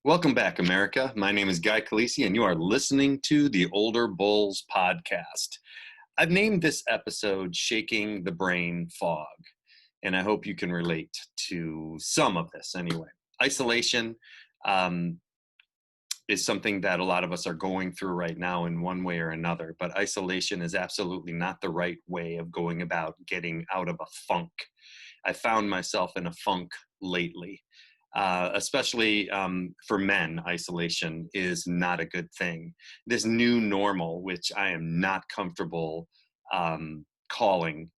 Welcome back, America. My name is Guy Calisi, and you are listening to the Older Bulls podcast. I've named this episode Shaking the Brain Fog, and I hope you can relate to some of this anyway. Isolation um, is something that a lot of us are going through right now in one way or another, but isolation is absolutely not the right way of going about getting out of a funk. I found myself in a funk lately. Especially for men, isolation is not a good thing. This new normal, which I am not comfortable calling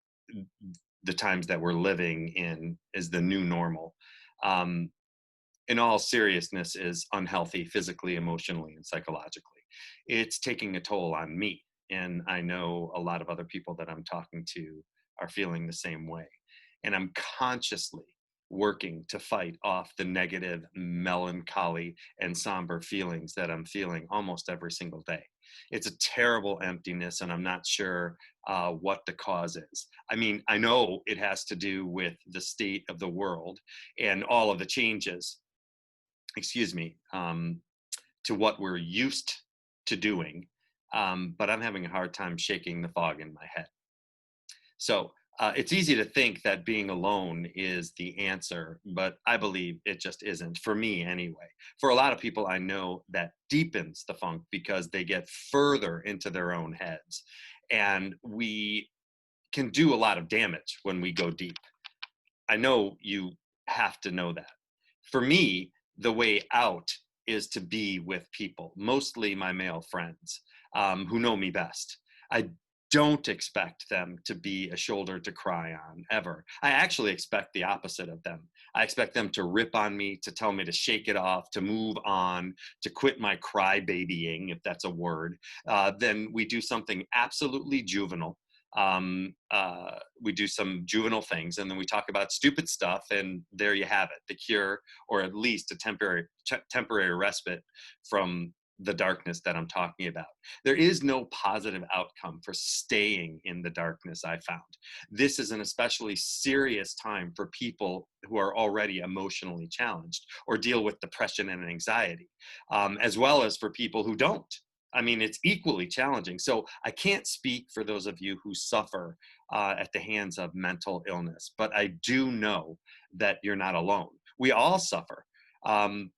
the times that we're living in, is the new normal. Um, in all seriousness, is unhealthy physically, emotionally, and psychologically. It's taking a toll on me. And I know a lot of other people that I'm talking to are feeling the same way. And I'm consciously working to fight off the negative, melancholy, and somber feelings that I'm feeling almost every single day. It's a terrible emptiness, and I'm not sure what the cause is. I mean, I know it has to do with the state of the world and all of the changes, excuse me, to what we're used to doing. But I'm having a hard time shaking the fog in my head. So it's easy to think that being alone is the answer, but I believe it just isn't, for me anyway. For a lot of people, I know that deepens the funk because they get further into their own heads. And we can do a lot of damage when we go deep. I know you have to know that. For me, the way out is to be with people, mostly my male friends who know me best. I don't expect them to be a shoulder to cry on ever. I actually expect the opposite of them. I expect them to rip on me, to tell me to shake it off, to move on, to quit my crybabying, if that's a word. Then we do something absolutely juvenile. We do some juvenile things, and then we talk about stupid stuff, and there you have it, the cure, or at least a temporary respite from the darkness that I'm talking about. There is no positive outcome for staying in the darkness, I found. This is an especially serious time for people who are already emotionally challenged or deal with depression and anxiety, as well as for people who don't. I mean, it's equally challenging. So I can't speak for those of you who suffer at the hands of mental illness, but I do know that you're not alone. We all suffer. Um,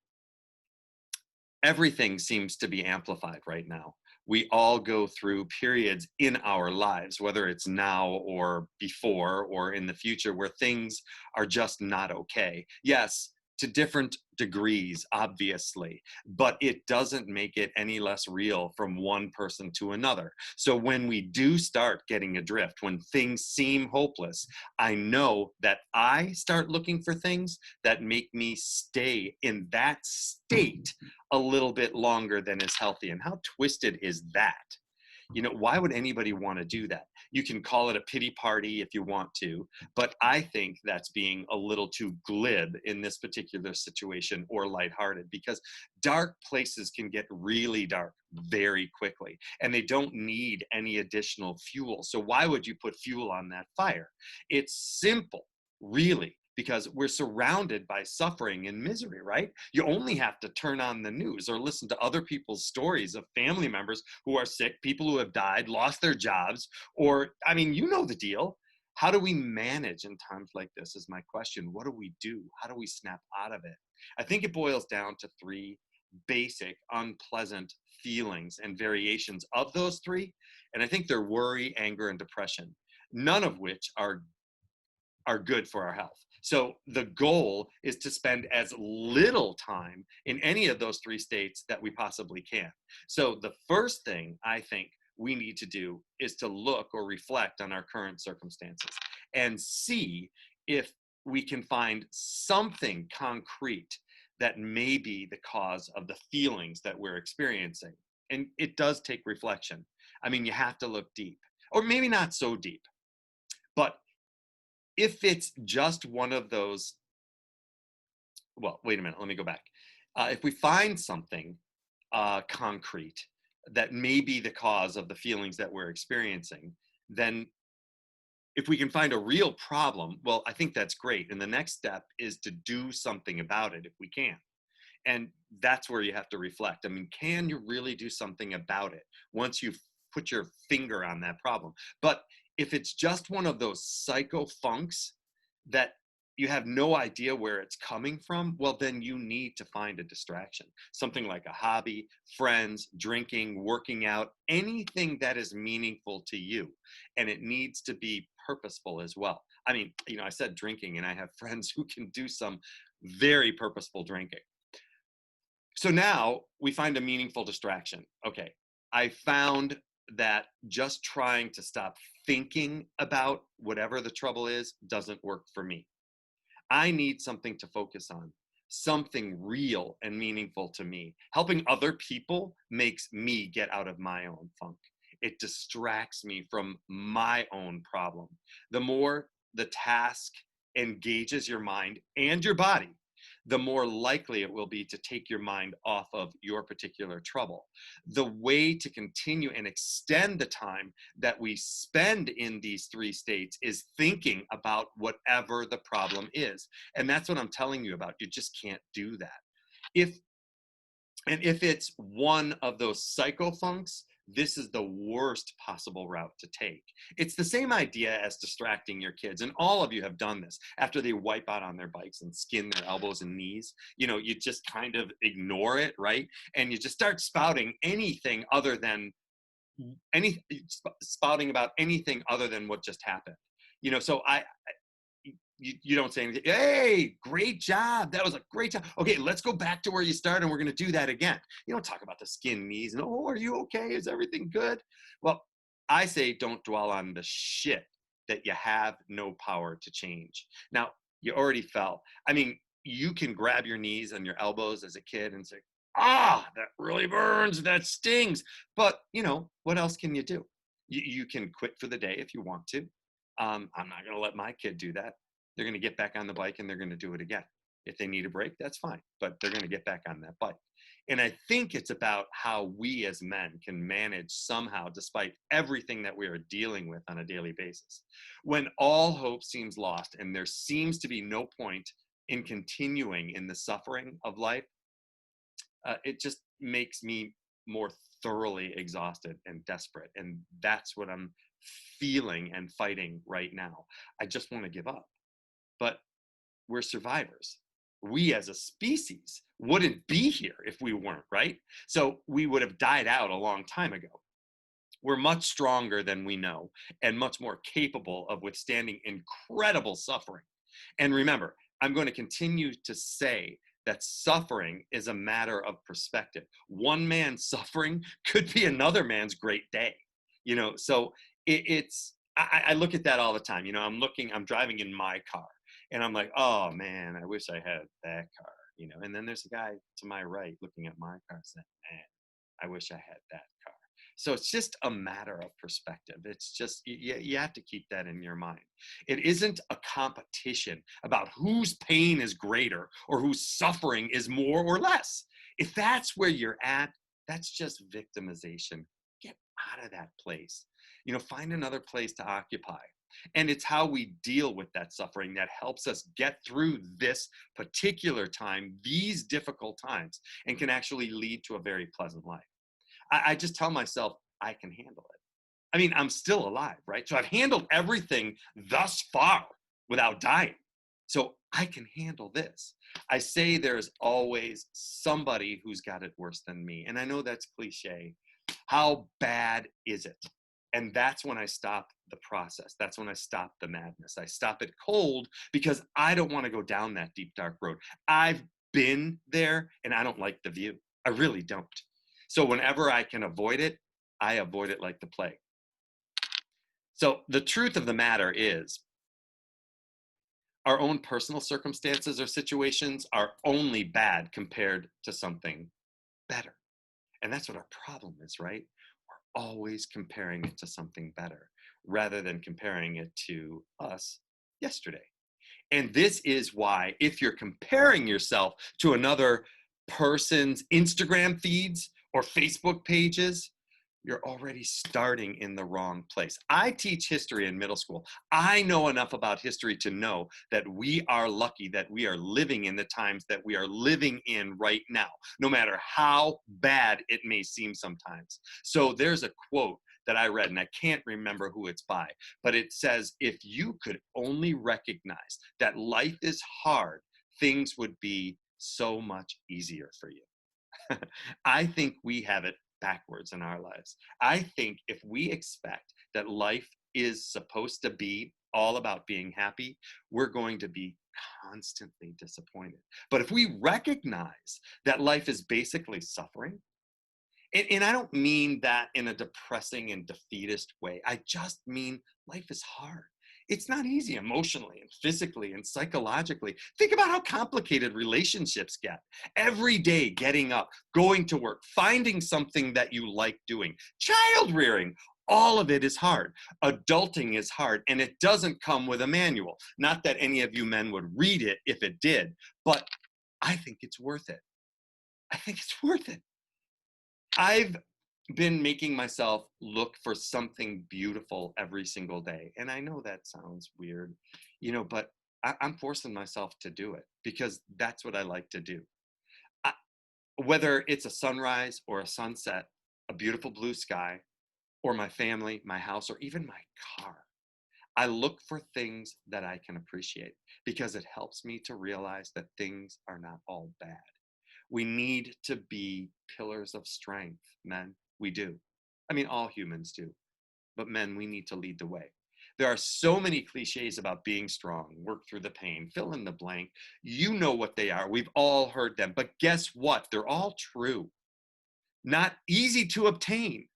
Everything seems to be amplified right now. We all go through periods in our lives, whether it's now or before or in the future, where things are just not okay. Yes, to different degrees, obviously, but it doesn't make it any less real from one person to another. So when we do start getting adrift, when things seem hopeless, I know that I start looking for things that make me stay in that state a little bit longer than is healthy. And how twisted is that? You know, why would anybody want to do that? You can call it a pity party if you want to, but I think that's being a little too glib in this particular situation, or lighthearted, because dark places can get really dark very quickly, and they don't need any additional fuel. So why would you put fuel on that fire? It's simple, really, because we're surrounded by suffering and misery, right? You only have to turn on the news or listen to other people's stories of family members who are sick, people who have died, lost their jobs, or, I mean, you know the deal. How do we manage in times like this is my question. What do we do? How do we snap out of it? I think it boils down to three basic unpleasant feelings and variations of those three. And I think they're worry, anger, and depression, none of which are good for our health. So the goal is to spend as little time in any of those three states that we possibly can. So the first thing I think we need to do is to look or reflect on our current circumstances and see if we can find something concrete that may be the cause of the feelings that we're experiencing. And it does take reflection. I mean, you have to look deep, or maybe not so deep, but if it's just one of those, well, wait a minute, let me go back. If we find something concrete that may be the cause of the feelings that we're experiencing, then if we can find a real problem, well, I think that's great. And the next step is to do something about it if we can. And that's where you have to reflect. I mean, can you really do something about it once you've put your finger on that problem? But if it's just one of those psycho funks that you have no idea where it's coming from, well, then you need to find a distraction. Something like a hobby, friends, drinking, working out, anything that is meaningful to you. And it needs to be purposeful as well. I mean, I said drinking, and I have friends who can do some very purposeful drinking. So now we find a meaningful distraction. Okay, I found that just trying to stop thinking about whatever the trouble is doesn't work for me. I need something to focus on, something real and meaningful to me. Helping other people makes me get out of my own funk. It distracts me from my own problem. The more the task engages your mind and your body, the more likely it will be to take your mind off of your particular trouble. The way to continue and extend the time that we spend in these three states is thinking about whatever the problem is. And that's what I'm telling you about. You just can't do that. If it's one of those psychofunks, this is the worst possible route to take. It's the same idea as distracting your kids. And all of you have done this. After they wipe out on their bikes and skin their elbows and knees, you just kind of ignore it, right? And you just start spouting spouting about anything other than what just happened. So you don't say anything. Hey, great job. That was a great job. Okay, let's go back to where you started, and we're going to do that again. You don't talk about the skin, knees, and, oh, are you okay? Is everything good? Well, I say don't dwell on the shit that you have no power to change. Now, you already fell. I mean, you can grab your knees and your elbows as a kid and say, that really burns, that stings. But, what else can you do? You can quit for the day if you want to. I'm not going to let my kid do that. They're going to get back on the bike and they're going to do it again. If they need a break, that's fine, but they're going to get back on that bike. And I think it's about how we as men can manage somehow, despite everything that we are dealing with on a daily basis. When all hope seems lost and there seems to be no point in continuing in the suffering of life, it just makes me more thoroughly exhausted and desperate. And that's what I'm feeling and fighting right now. I just want to give up. But we're survivors. We as a species wouldn't be here if we weren't, right? So we would have died out a long time ago. We're much stronger than we know and much more capable of withstanding incredible suffering. And remember, I'm going to continue to say that suffering is a matter of perspective. One man's suffering could be another man's great day. So I look at that all the time. I'm driving in my car. And I'm like, oh man, I wish I had that car, And then there's a guy to my right looking at my car saying, man, I wish I had that car. So it's just a matter of perspective. It's just, you have to keep that in your mind. It isn't a competition about whose pain is greater or whose suffering is more or less. If that's where you're at, that's just victimization. Get out of that place. Find another place to occupy. And it's how we deal with that suffering that helps us get through this particular time, these difficult times, and can actually lead to a very pleasant life. I just tell myself I can handle it. I mean, I'm still alive, right? So I've handled everything thus far without dying. So I can handle this. I say there's always somebody who's got it worse than me. And I know that's cliche. How bad is it? And that's when I stop the process. That's when I stop the madness. I stop it cold because I don't want to go down that deep, dark road. I've been there and I don't like the view. I really don't. So whenever I can avoid it, I avoid it like the plague. So the truth of the matter is, our own personal circumstances or situations are only bad compared to something better. And that's what our problem is, right? We're always comparing it to something better rather than comparing it to us yesterday. And this is why, if you're comparing yourself to another person's Instagram feeds or Facebook pages, you're already starting in the wrong place. I teach history in middle school. I know enough about history to know that we are lucky that we are living in the times that we are living in right now, no matter how bad it may seem sometimes. So there's a quote that I read, and I can't remember who it's by, but it says, if you could only recognize that life is hard, things would be so much easier for you. I think we have it backwards in our lives. I think if we expect that life is supposed to be all about being happy, we're going to be constantly disappointed. But if we recognize that life is basically suffering, and I don't mean that in a depressing and defeatist way. I just mean life is hard. It's not easy emotionally and physically and psychologically. Think about how complicated relationships get. Every day, getting up, going to work, finding something that you like doing, child rearing, all of it is hard. Adulting is hard, and it doesn't come with a manual. Not that any of you men would read it if it did, but I think it's worth it. I think it's worth it. I've been making myself look for something beautiful every single day. And I know that sounds weird, but I'm forcing myself to do it because that's what I like to do. I, whether it's a sunrise or a sunset, a beautiful blue sky, or my family, my house, or even my car, I look for things that I can appreciate because it helps me to realize that things are not all bad. We need to be pillars of strength, men. We do. I mean, all humans do. But men, we need to lead the way. There are so many cliches about being strong, work through the pain, fill in the blank. You know what they are. We've all heard them. But guess what? They're all true. Not easy to obtain,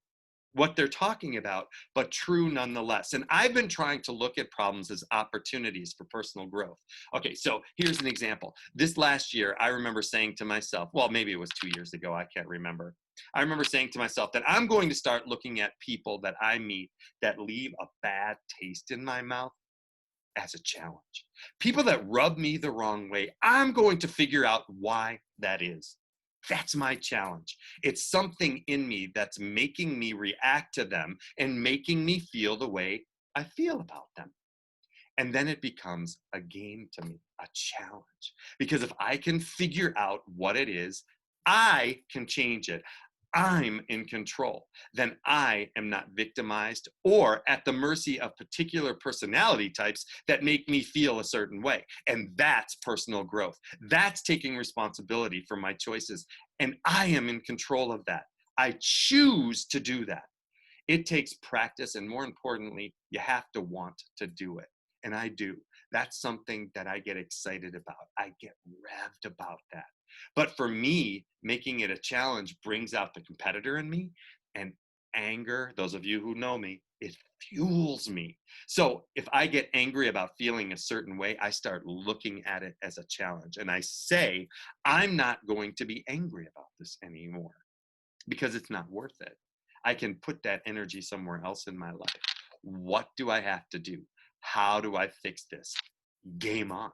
what they're talking about, but true nonetheless. And I've been trying to look at problems as opportunities for personal growth. Okay, so here's an example. This last year, I remember saying to myself, well, maybe it was 2 years ago, I can't remember. I remember saying to myself that I'm going to start looking at people that I meet that leave a bad taste in my mouth as a challenge. People that rub me the wrong way, I'm going to figure out why that is. That's my challenge. It's something in me that's making me react to them and making me feel the way I feel about them. And then it becomes a game to me, a challenge. Because if I can figure out what it is, I can change it. I'm in control. Then I am not victimized or at the mercy of particular personality types that make me feel a certain way. And that's personal growth. That's taking responsibility for my choices. And I am in control of that. I choose to do that. It takes practice, and more importantly, you have to want to do it. And I do. That's something that I get excited about. I get revved about that. But for me, making it a challenge brings out the competitor in me, and anger, those of you who know me, it fuels me. So if I get angry about feeling a certain way, I start looking at it as a challenge. And I say, I'm not going to be angry about this anymore because it's not worth it. I can put that energy somewhere else in my life. What do I have to do? How do I fix this? Game on.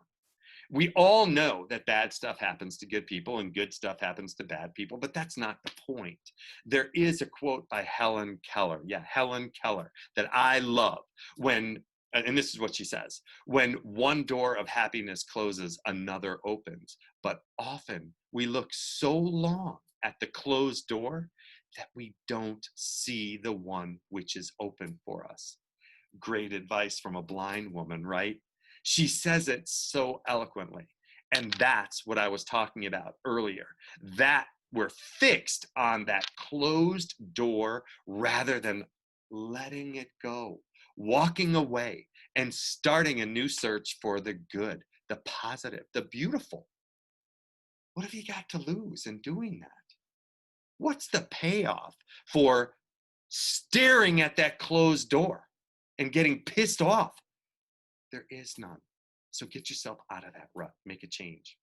We all know that bad stuff happens to good people and good stuff happens to bad people, but that's not the point. There is a quote by Helen Keller. Yeah, Helen Keller, that I love when, and this is what she says: when one door of happiness closes, another opens. But often we look so long at the closed door that we don't see the one which is open for us. Great advice from a blind woman, right? She says it so eloquently. And that's what I was talking about earlier. That we're fixed on that closed door rather than letting it go, walking away and starting a new search for the good, the positive, the beautiful. What have you got to lose in doing that? What's the payoff for staring at that closed door and getting pissed off? There is none. So get yourself out of that rut, make a change.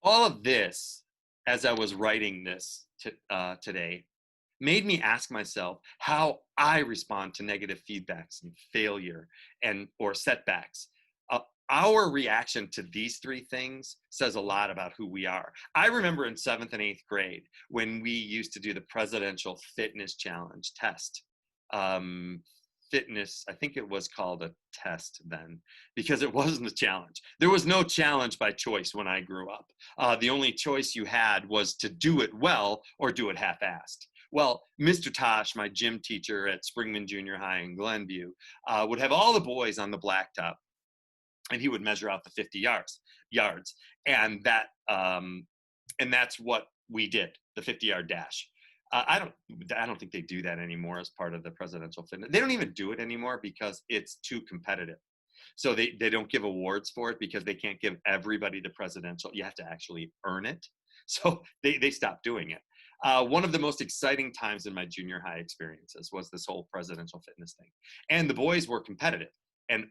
All of this, as I was writing this today, made me ask myself how I respond to negative feedbacks and failure and or setbacks. our reaction to these three things says a lot about who we are. I remember in 7th and 8th grade when we used to do the presidential fitness challenge test. Fitness, I think it was called a test then, because it wasn't a challenge. There was no challenge by choice when I grew up. The only choice you had was to do it well or do it half-assed. Well, Mr. Tosh, my gym teacher at Springman Junior High in Glenview, would have all the boys on the blacktop, and he would measure out the 50 yards, and that's what we did, the 50-yard dash. I don't think they do that anymore as part of the presidential fitness. They don't even do it anymore because it's too competitive. So they don't give awards for it because they can't give everybody the presidential. You have to actually earn it. So they stopped doing it. One of the most exciting times in my junior high experiences was this whole presidential fitness thing. And the boys were competitive and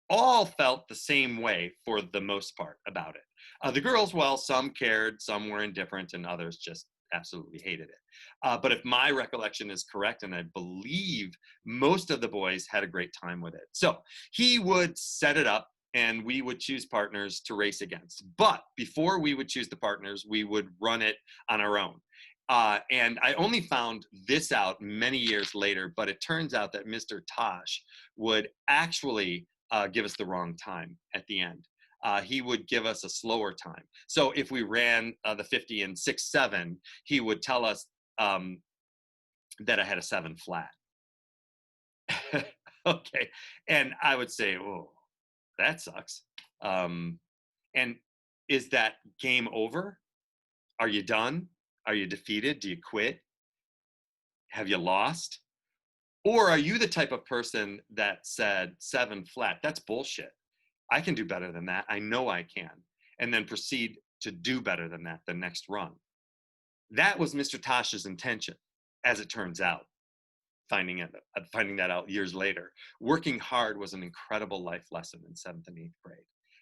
all felt the same way for the most part about it. The girls, well, some cared, some were indifferent, and others just absolutely hated it. But if my recollection is correct, and I believe most of the boys had a great time with it. So he would set it up and we would choose partners to race against. But before we would choose the partners, we would run it on our own. And I only found this out many years later, but it turns out that Mr. Tosh would actually give us the wrong time at the end. He would give us a slower time. So if we ran the 50 in 6.7, he would tell us that I had a 7 flat. Okay. And I would say, oh, that sucks. And is that game over? Are you done? Are you defeated? Do you quit? Have you lost? Or are you the type of person that said 7 flat? That's bullshit. I can do better than that. I know I can. And then proceed to do better than that the next run. That was Mr. Tosh's intention, as it turns out, finding that out years later. Working hard was an incredible life lesson in 7th and 8th grade.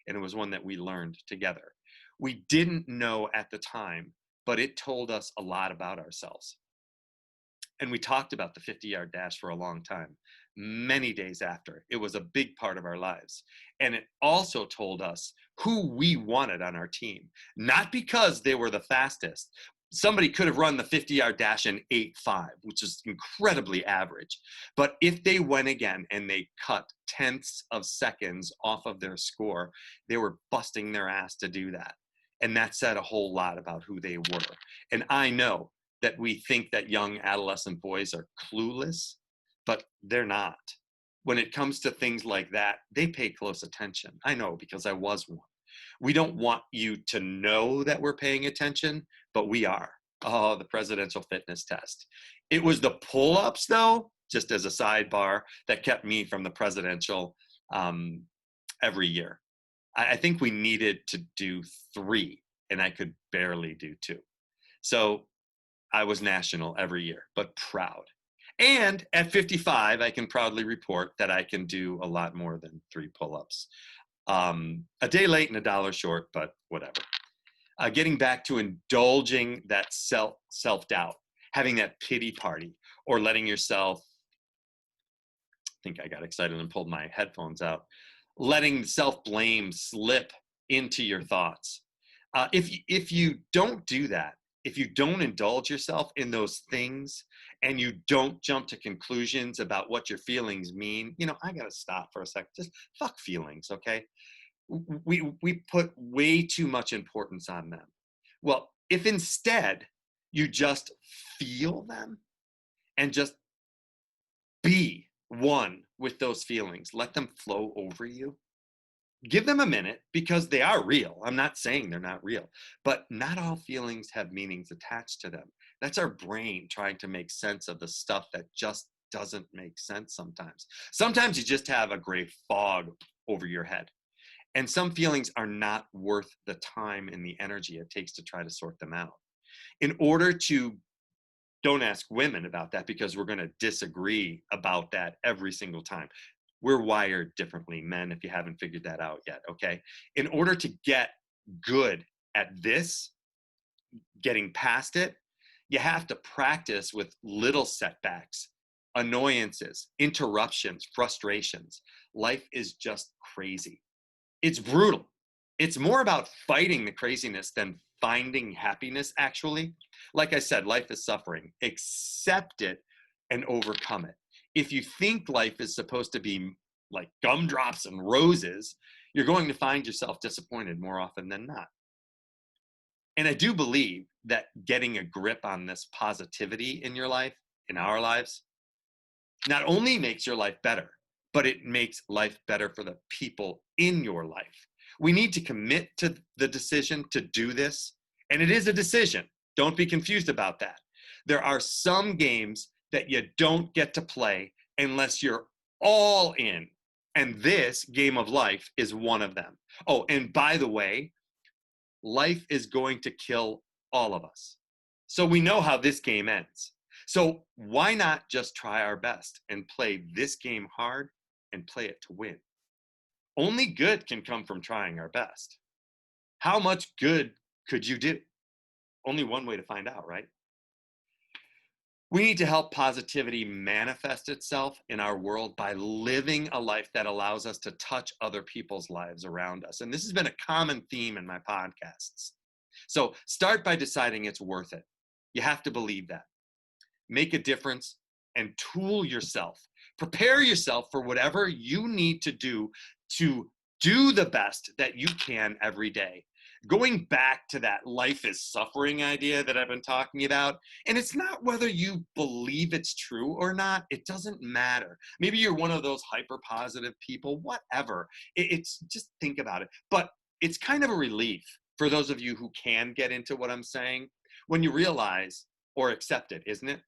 And it was one that we learned together. We didn't know at the time, but it told us a lot about ourselves. And we talked about the 50-yard dash for a long time, many days after. It was a big part of our lives. And it also told us who we wanted on our team, not because they were the fastest. Somebody could have run the 50-yard dash in 8.5, which is incredibly average. But if they went again and they cut tenths of seconds off of their score, they were busting their ass to do that. And that said a whole lot about who they were. And I know that we think that young adolescent boys are clueless, but they're not. When it comes to things like that, they pay close attention. I know because I was one. We don't want you to know that we're paying attention, but we are. Oh, the presidential fitness test. It was the pull-ups, though, just as a sidebar, that kept me from the presidential every year. I think we needed to do 3, and I could barely do 2. So I was national every year, but proud. And at 55, I can proudly report that I can do a lot more than 3 pull-ups. A day late and a dollar short, but whatever. Getting back to indulging that self-doubt, having that pity party, or letting yourself, I think I got excited and pulled my headphones out, letting self-blame slip into your thoughts. If you don't do that, if you don't indulge yourself in those things and you don't jump to conclusions about what your feelings mean, I got to stop for a second. Just fuck feelings, okay? We put way too much importance on them. Well, if instead you just feel them and just be one with those feelings, let them flow over you. Give them a minute because they are real. I'm not saying they're not real, but not all feelings have meanings attached to them. That's our brain trying to make sense of the stuff that just doesn't make sense sometimes. Sometimes you just have a gray fog over your head. And some feelings are not worth the time and the energy it takes to try to sort them out. In order to, don't ask women about that because we're going to disagree about that every single time. We're wired differently, men, if you haven't figured that out yet, okay? In order to get good at this, getting past it, you have to practice with little setbacks, annoyances, interruptions, frustrations. Life is just crazy. It's brutal. It's more about fighting the craziness than finding happiness, actually. Like I said, life is suffering. Accept it and overcome it. If you think life is supposed to be like gumdrops and roses, you're going to find yourself disappointed more often than not. And I do believe that getting a grip on this positivity in your life, in our lives, not only makes your life better, but it makes life better for the people in your life. We need to commit to the decision to do this, and it is a decision. Don't be confused about that. There are some games that you don't get to play unless you're all in, and this game of life is one of them. Oh, and by the way, life is going to kill all of us. So we know how this game ends. So why not just try our best and play this game hard and play it to win? Only good can come from trying our best. How much good could you do? Only one way to find out, right? We need to help positivity manifest itself in our world by living a life that allows us to touch other people's lives around us. And this has been a common theme in my podcasts. So start by deciding it's worth it. You have to believe that. Make a difference and tool yourself. Prepare yourself for whatever you need to do the best that you can every day. Going back to that life is suffering idea that I've been talking about, and it's not whether you believe it's true or not, it doesn't matter. Maybe you're one of those hyper positive people, whatever. It's just think about it. But it's kind of a relief for those of you who can get into what I'm saying when you realize or accept it, isn't it?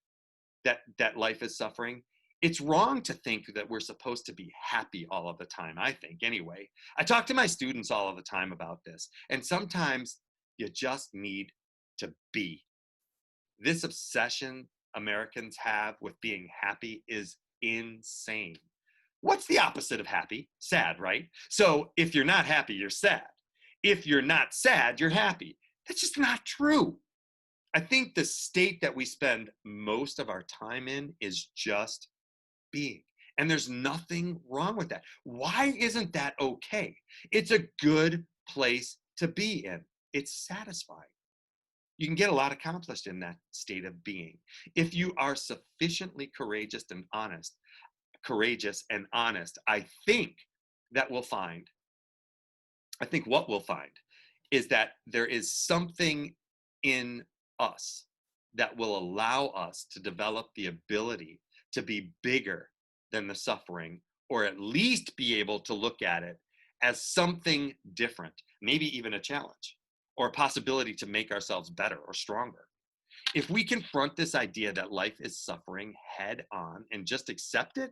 That life is suffering. It's wrong to think that we're supposed to be happy all of the time, I think, anyway. I talk to my students all of the time about this, and sometimes you just need to be. This obsession Americans have with being happy is insane. What's the opposite of happy? Sad, right? So if you're not happy, you're sad. If you're not sad, you're happy. That's just not true. I think the state that we spend most of our time in is just being. And there's nothing wrong with that. Why isn't that okay? It's a good place to be in. It's satisfying. You can get a lot accomplished in that state of being. If you are sufficiently courageous and honest, I think what we'll find is that there is something in us that will allow us to develop the ability to be bigger than the suffering, or at least be able to look at it as something different, maybe even a challenge or a possibility to make ourselves better or stronger. If we confront this idea that life is suffering head on and just accept it,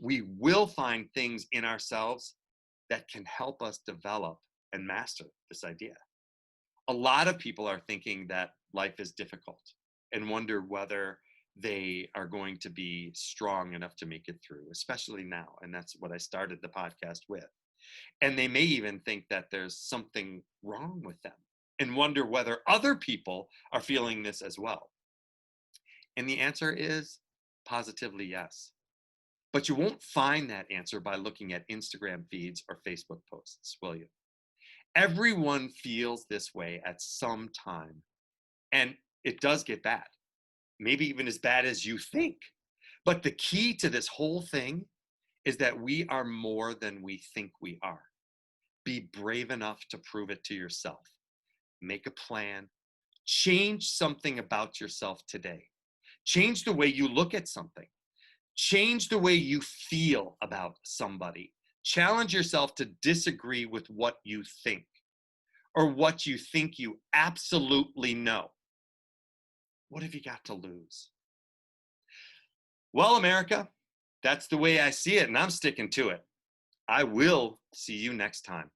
we will find things in ourselves that can help us develop and master this idea. A lot of people are thinking that life is difficult and wonder whether they are going to be strong enough to make it through, especially now. And that's what I started the podcast with. And they may even think that there's something wrong with them and wonder whether other people are feeling this as well. And the answer is positively yes. But you won't find that answer by looking at Instagram feeds or Facebook posts, will you? Everyone feels this way at some time. And it does get bad, maybe even as bad as you think. But the key to this whole thing is that we are more than we think we are. Be brave enough to prove it to yourself. Make a plan. Change something about yourself today. Change the way you look at something. Change the way you feel about somebody. Challenge yourself to disagree with what you think or what you think you absolutely know. What have you got to lose? Well, America, that's the way I see it, and I'm sticking to it. I will see you next time.